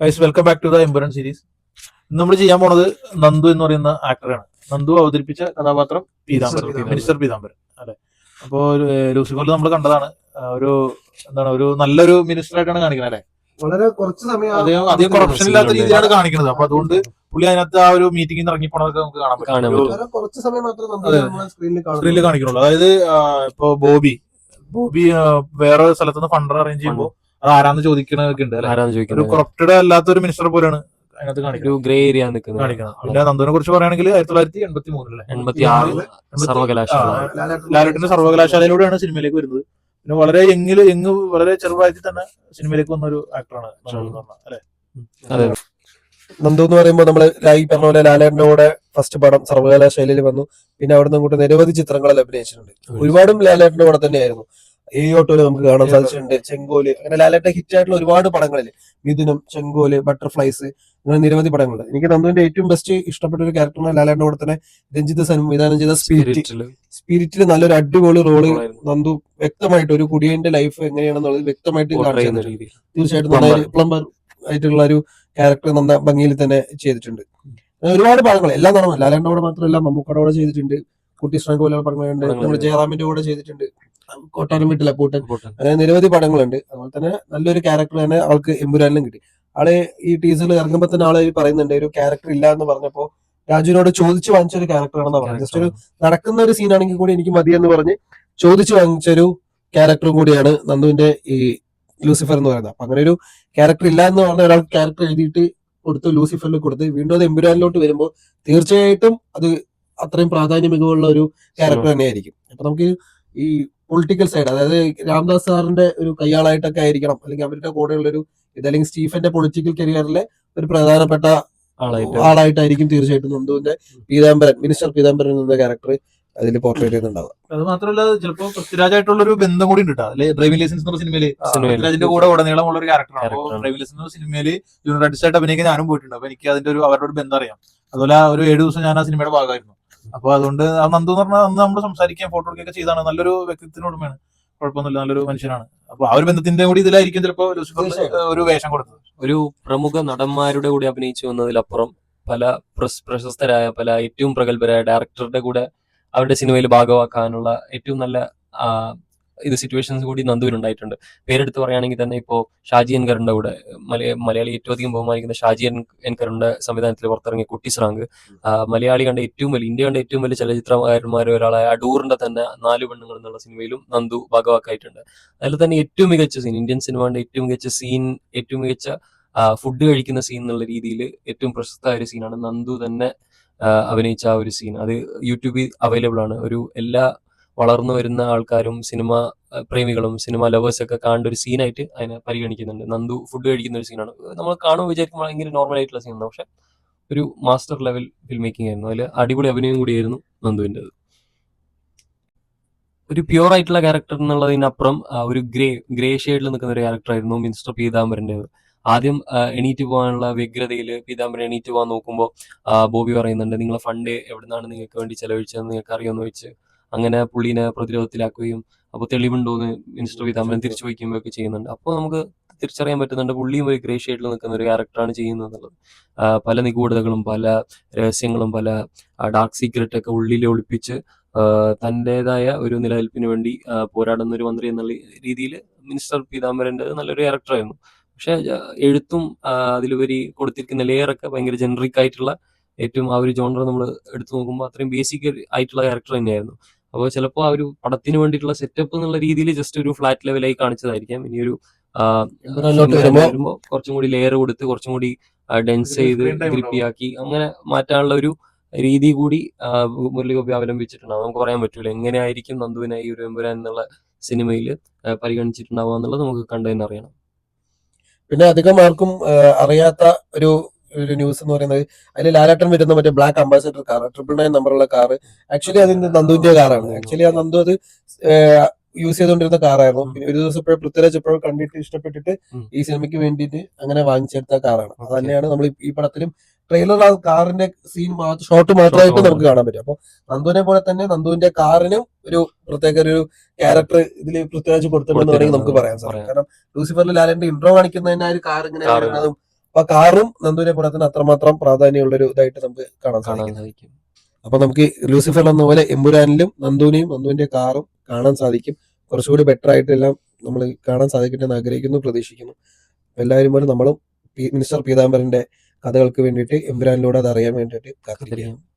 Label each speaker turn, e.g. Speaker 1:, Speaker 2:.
Speaker 1: Guys welcome back to the Empuraan series. നമ്മൾ ചെയ്യാൻ പോണത് നന്ദു എന്ന് പറയുന്ന ആക്ടറാണ്. നന്ദു അവതരിപ്പിച്ച കഥാപാത്രം പീതാംബരൻ, മിനിസ്റ്റർ പീതാംബരൻ. അല്ലെ, അപ്പോ ലൂസിഫറിൽ നമ്മൾ കണ്ടതാണ്. ഒരു എന്താണ്, ഒരു നല്ലൊരു മിനിസ്റ്റർ ആയിട്ടാണ് കാണിക്കുന്നത് അല്ലെ.
Speaker 2: വളരെ കുറച്ച് സമയം
Speaker 1: അധികം corruption ഇല്ലാത്ത രീതിയിലാണ് കാണിക്കുന്നത്. അപ്പൊ അതുകൊണ്ട് പുള്ളി അതിനകത്ത് ആ ഒരു മീറ്റിംഗിൽ ഇറങ്ങി പോണതൊക്കെ നമുക്ക് കാണാൻ പറ്റും.
Speaker 2: വളരെ കുറച്ച് സമയം മാത്രമേ നമ്മൾ
Speaker 1: സ്ക്രീനിൽ കാണിക്കുന്നുള്ളൂ. അതായത് ഇപ്പൊ ബോബി വേറെ സ്ഥലത്തുനിന്ന് ഫണ്ടർ അറേഞ്ച് ചെയ്യുമ്പോൾ അത് ആരാന്ന് ചോദിക്കണതൊക്കെ ഉണ്ട് അല്ലെ. ഒരു കറപ്റ്റഡ് അല്ലാത്ത ഒരു മിനിസ്റ്റർ പോലെയാണ് അതിനകത്ത് കാണിക്കുന്നത്, ഗ്രേ ഏരിയ കാണിക്കണം. പിന്നെ നന്ദുവിനെ കുറിച്ച് പറയുകയാണെങ്കിൽ 1983 ലാലേട്ടന്റെ സർവകലാശാലയിലൂടെയാണ് സിനിമയിലേക്ക് വരുന്നത്. പിന്നെ വളരെ വളരെ ചെറുപ്രായത്തിൽ തന്നെ സിനിമയിലേക്ക് വന്ന ഒരു ആക്ടറാണ് അല്ലെ.
Speaker 2: നന്ദു എന്ന് പറയുമ്പോൾ നമ്മള് ഈ പറഞ്ഞ പോലെ ലാലേട്ടന്റെ കൂടെ ഫസ്റ്റ് പടം സർവകലാശാലയിൽ വന്നു. പിന്നെ അവിടെ നിന്ന് കൂടെ നിരവധി ചിത്രങ്ങളിൽ അഭിനയിച്ചിട്ടുണ്ട്. ഒരുപാടും ലാലേട്ടന്റെ കൂടെ തന്നെയായിരുന്നു. ഓട്ടോയില് നമുക്ക് കാണാൻ സാധിച്ചിട്ടുണ്ട്. ചെങ്കോല്, അങ്ങനെ ലാലേട്ടൻ ഹിറ്റ് ആയിട്ടുള്ള ഒരുപാട് പടങ്ങളിൽ മിഥുനം, ചെങ്കോല്, ബട്ടർഫ്ലൈസ്, അങ്ങനെ നിരവധി പടങ്ങൾ. എനിക്ക് നന്ദുവിന്റെ ഏറ്റവും ബെസ്റ്റ് ഇഷ്ടപ്പെട്ട ഒരു ക്യാരക്ടറാണ് ലാലേട്ടന്റെ കൂടെ തന്നെ രഞ്ജിത്ത് സംവിധാനം ചെയ്ത സ്പിരിറ്റിൽ നല്ലൊരു അടിപൊളി റോള് നന്ദു വ്യക്തമായിട്ട് ഒരു കുടിയന്റെ ലൈഫ് എങ്ങനെയാണെന്നുള്ളത് വ്യക്തമായിട്ട് കാണിച്ചു. തീർച്ചയായിട്ടും നന്നായി പ്ലംബർ ആയിട്ടുള്ള ഒരു ക്യാരക്ടർ നന്ന ഭംഗിയിൽ തന്നെ ചെയ്തിട്ടുണ്ട്. ഒരുപാട് പടങ്ങൾ എല്ലാം നടന്നു. ലാലേട്ടന്റെ കൂടെ മാത്രമല്ല മമ്മൂക്കയുടെ കൂടെ ചെയ്തിട്ടുണ്ട്, കുട്ടി ശ്രാങ്ക് പോലെയുള്ള പടങ്ങളുണ്ട്, നമ്മുടെ ജയറാമിന്റെ കൂടെ ചെയ്തിട്ടുണ്ട്, കോട്ടാനും വീട്ടിലെ പൂട്ടൻ, അങ്ങനെ നിരവധി പടങ്ങളുണ്ട്. അതുപോലെ തന്നെ നല്ലൊരു ക്യാരക്ടർ തന്നെ ആൾക്ക് എമ്പുരാനിലും കിട്ടി. ആള് ഈ ടീസറിൽ ഇറങ്ങുമ്പോൾ തന്നെ ആള് പറയുന്നുണ്ട് ഒരു ക്യാരക്ടർ ഇല്ല എന്ന് പറഞ്ഞപ്പോ രാജുവിനോട് ചോദിച്ചു വാങ്ങിച്ച ഒരു ക്യാരക്ടറാണെന്ന് പറഞ്ഞത്. ജസ്റ്റ് ഒരു നടക്കുന്ന ഒരു സീനാണെങ്കിൽ കൂടി എനിക്ക് മതിയെന്ന് പറഞ്ഞ് ചോദിച്ചു വാങ്ങിച്ചൊരു ക്യാരക്ടറും കൂടിയാണ് നന്ദുവിന്റെ ഈ ലൂസിഫർ എന്ന് പറയുന്നത്. അപ്പൊ അങ്ങനെ ഒരു ക്യാരക്ടർ ഇല്ല എന്ന് പറഞ്ഞ ഒരാൾക്ക് ക്യാരക്ടർ എഴുതിയിട്ട് കൊടുത്ത് ലൂസിഫറിൽ കൊടുത്ത് വീണ്ടും അത് എമ്പുരാനിലോട്ട് വരുമ്പോൾ തീർച്ചയായിട്ടും അത് അത്രയും പ്രാധാന്യ മികവുള്ള ഒരു ക്യാരക്ടർ തന്നെയായിരിക്കും. അപ്പൊ നമുക്ക് ഈ പൊളിറ്റിക്കൽ സൈഡ്, അതായത് രാംദാസ് സാറിന്റെ ഒരു കയ്യാളായിട്ടൊക്കെ ആയിരിക്കണം, അല്ലെങ്കിൽ അവരുടെ കൂടെയുള്ള ഒരു അല്ലെങ്കിൽ സ്റ്റീഫന്റെ പൊളിറ്റിക്കൽ കരിയറിലെ ഒരു പ്രധാനപ്പെട്ട ആളായിട്ടായിരിക്കും തീർച്ചയായിട്ടും നന്ദുവിന്റെ മിനിസ്റ്റർ പീതാംബരൻ എന്ന ക്യാരക്ടർ അതിൽ പോർട്രേറ്റ് ചെയ്യുന്നുണ്ടാവുക.
Speaker 1: അത് മാത്രമല്ല ചിലപ്പോൾ പൃഥ്വിരാജായിട്ടുള്ള ഒരു ബന്ധം കൂടി ഉണ്ട് അല്ലെ. ഡ്രൈവിംഗ് ലൈസൻസ് എന്ന സിനിമയില് പൃഥ്വിരാജിന്റെ കൂടെ ഉടനീളമുള്ള ഒരു ക്യാരക്ടറാണ്. ഡ്രൈവിംഗ് ലൈസൻസ് എന്ന സിനിമയില് ജൂനിയർ ആർട്ടിസ്റ്റ് ആയിട്ട് അഭിനയിക്കാൻ ഞാനും പോയിട്ടുണ്ട്. അപ്പൊ എനിക്ക് അതിന്റെ അവരുടെ ഒരു ബന്ധം അറിയാം. അതുപോലെ ഒരു 7 ദിവസം ഞാൻ ആ സിനിമയുടെ ഭാഗമായിരുന്നു. അപ്പൊ അതുകൊണ്ട് ആ നന്ദു എന്ന് പറഞ്ഞാൽ അന്ന് നമ്മൾ സംസാരിക്കാൻ ഫോട്ടോ എടുക്കുകയൊക്കെ ചെയ്താണ്. നല്ലൊരു വ്യക്തിത്വത്തിനോടുമാണ്, കുഴപ്പമൊന്നുമില്ല, നല്ലൊരു മനുഷ്യനാണ്. അപ്പൊ ആ ഒരു ബന്ധത്തിന്റെ കൂടി ഇതിലായിരിക്കും ചിലപ്പോൾ ഒരു വേഷം കൊടുത്തത്.
Speaker 3: ഒരു പ്രമുഖ നടന്മാരുടെ കൂടെ അഭിനയിച്ചു വന്നതിലപ്പുറം പല പ്രശസ്തരായ പല ഏറ്റവും പ്രഗത്ഭരായ ഡയറക്ടറുടെ കൂടെ അവരുടെ സിനിമയിൽ ഭാഗമാക്കാനുള്ള ഏറ്റവും നല്ല സിറ്റുവേഷൻസ് കൂടി നന്ദുവിനുണ്ടായിട്ടുണ്ട്. പേരെടുത്ത് പറയുകയാണെങ്കിൽ തന്നെ ഇപ്പോൾ ഷാജി എൻകറിന്റെ കൂടെ മലയാളി ഏറ്റവും അധികം ബഹുമാനിക്കുന്ന ഷാജി എൻകറിന്റെ സംവിധാനത്തിൽ പുറത്തിറങ്ങിയ കുട്ടി ശ്രാങ്ക്, മലയാളി കണ്ട ഇന്ത്യ കണ്ട ഏറ്റവും വലിയ ചലച്ചിത്രകാരന്മാരിൽ ഒരാളായ അടൂറിന്റെ തന്നെ 4 പെണ്ണുങ്ങൾ എന്നുള്ള സിനിമയിലും നന്ദു ഭാഗമാക്കായിട്ടുണ്ട്. അതിൽ തന്നെ ഏറ്റവും മികച്ച സീൻ, ഇന്ത്യൻ സിനിമയുടെ ഏറ്റവും മികച്ച സീൻ, ഏറ്റവും മികച്ച ഫുഡ് കഴിക്കുന്ന സീൻ എന്നുള്ള രീതിയിൽ ഏറ്റവും പ്രശസ്തമായ ഒരു സീനാണ് നന്ദു തന്നെ അഭിനയിച്ച ആ ഒരു സീൻ. അത് യൂട്യൂബിൽ അവൈലബിൾ ആണ്. എല്ലാ വളർന്നു വരുന്ന ആൾക്കാരും സിനിമ പ്രേമികളും സിനിമ ലവേഴ്സ് ഒക്കെ കാണേണ്ട ഒരു സീനായിട്ട് അതിനെ പരിഗണിക്കുന്നുണ്ട്. നന്ദു ഫുഡ് കഴിക്കുന്ന ഒരു സീനാണ്. നമ്മൾ കാണുമ്പോൾ വിചാരിക്കുമ്പോൾ ഭയങ്കര നോർമൽ ആയിട്ടുള്ള സീനാണ്, പക്ഷെ ഒരു മാസ്റ്റർ ലെവൽ ഫിൽം മേക്കിംഗ് ആയിരുന്നു. അതിൽ അടിപൊളി അഭിനയം കൂടിയായിരുന്നു നന്ദുവിൻ്റെത്. ഒരു പ്യൂർ ആയിട്ടുള്ള ക്യാരക്ടർ എന്നുള്ളതിനപ്പുറം ഒരു ഗ്രേ ഷെയ്ഡിൽ നിൽക്കുന്ന ഒരു ക്യാരക്ടർ ആയിരുന്നു മിനിസ്റ്റർ പീതാംബരൻ്റെത്. ആദ്യം എണീറ്റ് പോകാനുള്ള വ്യഗ്രതയിൽ പീതാംബരൻ എണീറ്റ് പോകാൻ നോക്കുമ്പോൾ ബോബി പറയുന്നുണ്ട്, നിങ്ങളെ ഫണ്ട് എവിടുന്നാണ് നിങ്ങൾക്ക് വേണ്ടി ചെലവഴിച്ചതെന്ന് നിങ്ങൾക്ക് അറിയാമെന്ന് വെച്ച് അങ്ങനെ പുള്ളീനെ പ്രതിരോധത്തിലാക്കുകയും അപ്പോൾ തെളിവുണ്ടോന്ന് മിനിസ്റ്റർ പീതാംബരൻ തിരിച്ചു വയ്ക്കുമ്പോഴൊക്കെ ചെയ്യുന്നുണ്ട്. അപ്പോൾ നമുക്ക് തിരിച്ചറിയാൻ പറ്റുന്നുണ്ട് പുള്ളിയും ഒരു ഗ്രേ ഷെയ്ഡിൽ നിൽക്കുന്ന ഒരു ക്യാരക്ടറാണ് ചെയ്യുന്നത് എന്നുള്ളത്. പല നിഗൂഢതകളും പല രഹസ്യങ്ങളും പല ഡാർക്ക് സീക്രറ്റ് ഒക്കെ ഉള്ളിൽ ഒളിപ്പിച്ച് തൻ്റെതായ ഒരു നിലനിൽപ്പിന് വേണ്ടി പോരാടുന്ന ഒരു മന്ത്രി എന്നുള്ള രീതിയിൽ മിനിസ്റ്റർ പീതാംബരൻ്റെ നല്ലൊരു ക്യാരക്ടറായിരുന്നു. പക്ഷെ എഴുത്തും അതിലുപരി കൊടുത്തിരിക്കുന്ന ലെയറൊക്കെ ഭയങ്കര ജനറിക് ആയിട്ടുള്ള ഏറ്റവും ആ ഒരു ജോണർ നമ്മൾ എടുത്തു നോക്കുമ്പോൾ അത്രയും ബേസിക് ആയിട്ടുള്ള ക്യാരക്ടർ തന്നെയായിരുന്നു. അപ്പോൾ ചിലപ്പോൾ ആ ഒരു പടത്തിന് വേണ്ടിയിട്ടുള്ള സെറ്റപ്പ് എന്നുള്ള രീതിയിൽ ജസ്റ്റ് ഒരു ഫ്ലാറ്റ് ലെവലായി കാണിച്ചതായിരിക്കാം. ഇനിയൊരു വരുമ്പോൾ കുറച്ചും കൂടി ലെയർ കൊടുത്ത് കുറച്ചും കൂടി ഡെൻസ് ചെയ്ത് ഗ്രിപ്പിയാക്കി അങ്ങനെ മാറ്റാനുള്ള ഒരു രീതി കൂടി മുരളിഗോപി അവലംബിച്ചിട്ടുണ്ടാവും. നമുക്ക് പറയാൻ പറ്റൂല എങ്ങനെയായിരിക്കും നന്ദുവിനെ ഈ ഒരു എമ്പുരാൻ എന്നുള്ള സിനിമയിൽ പരിഗണിച്ചിട്ടുണ്ടാവുക എന്നുള്ളത് നമുക്ക് കണ്ടു തന്നെ അറിയണം.
Speaker 2: പിന്നെ അധികം ആർക്കും അറിയാത്ത ഒരു ന്യൂസ് എന്ന് പറയുന്നത് അതിൽ ലാലേട്ടൻ വരുന്ന മറ്റേ ബ്ലാക്ക് അംബാസിഡർ കാർ 999 നമ്പറുള്ള കാർ ആക്ച്വലി അതിന്റെ നന്ദുവിന്റെ കാറാണ്. ആക്ച്വലി ആ നന്ദു അത് യൂസ് ചെയ്തുകൊണ്ടിരുന്ന കാറായിരുന്നു. പിന്നെ ഒരു ദിവസം ഇപ്പോഴും പൃഥ്വിരാജ് എപ്പോഴും കണ്ടിട്ട് ഇഷ്ടപ്പെട്ടിട്ട് ഈ സിനിമയ്ക്ക് വേണ്ടിയിട്ട് അങ്ങനെ വാങ്ങിച്ചെടുത്ത കാറാണ്. അത് തന്നെയാണ് നമ്മൾ ഈ പടത്തിലും ട്രെയിലർ ആ കാറിന്റെ സീൻ ഷോട്ട് മാത്രമായിട്ട് നമുക്ക് കാണാൻ പറ്റും. അപ്പൊ നന്ദുവിനെ പോലെ തന്നെ നന്ദുവിന്റെ കാറിനും ഒരു പ്രത്യേക ഒരു ക്യാരക്ടർ ഇതിൽ പൃഥ്വിരാജ് കൊടുത്തിട്ടുണ്ടെന്ന് വേണമെങ്കിൽ നമുക്ക് പറയാൻ സാധിക്കും. കാരണം ലൂസിഫറിൽ ലാലേട്ടന്റെ ഇൻട്രോ കാണിക്കുന്നതിന് ആ ഒരു കാർ ഇങ്ങനെ വരുന്നതും അപ്പൊ കാറും നന്ദുവിനെ പടത്തിന് അത്രമാത്രം പ്രാധാന്യമുള്ള ഒരു ഇതായിട്ട് നമുക്ക് കാണാൻ
Speaker 3: കാണാൻ
Speaker 2: സാധിക്കും.
Speaker 3: സാധിക്കും.
Speaker 2: അപ്പൊ നമുക്ക് ലൂസിഫർ എന്ന പോലെ എമ്പുരാനിലും നന്ദുവിനെയും നന്ദുവിന്റെ കാറും കാണാൻ സാധിക്കും. കുറച്ചുകൂടി ബെറ്റർ ആയിട്ടെല്ലാം നമ്മൾ കാണാൻ സാധിക്കട്ടെ എന്ന് ആഗ്രഹിക്കുന്നു, പ്രതീക്ഷിക്കുന്നു. എല്ലാവരും പോലെ നമ്മളും മിനിസ്റ്റർ പീതാംബരന്റെ കഥകൾക്ക് വേണ്ടിയിട്ട് എമ്പുരാനിലൂടെ അത് അറിയാൻ വേണ്ടിയിട്ട് കാത്തിരിക്കുക.
Speaker 3: കാത്തിരിക്കാം.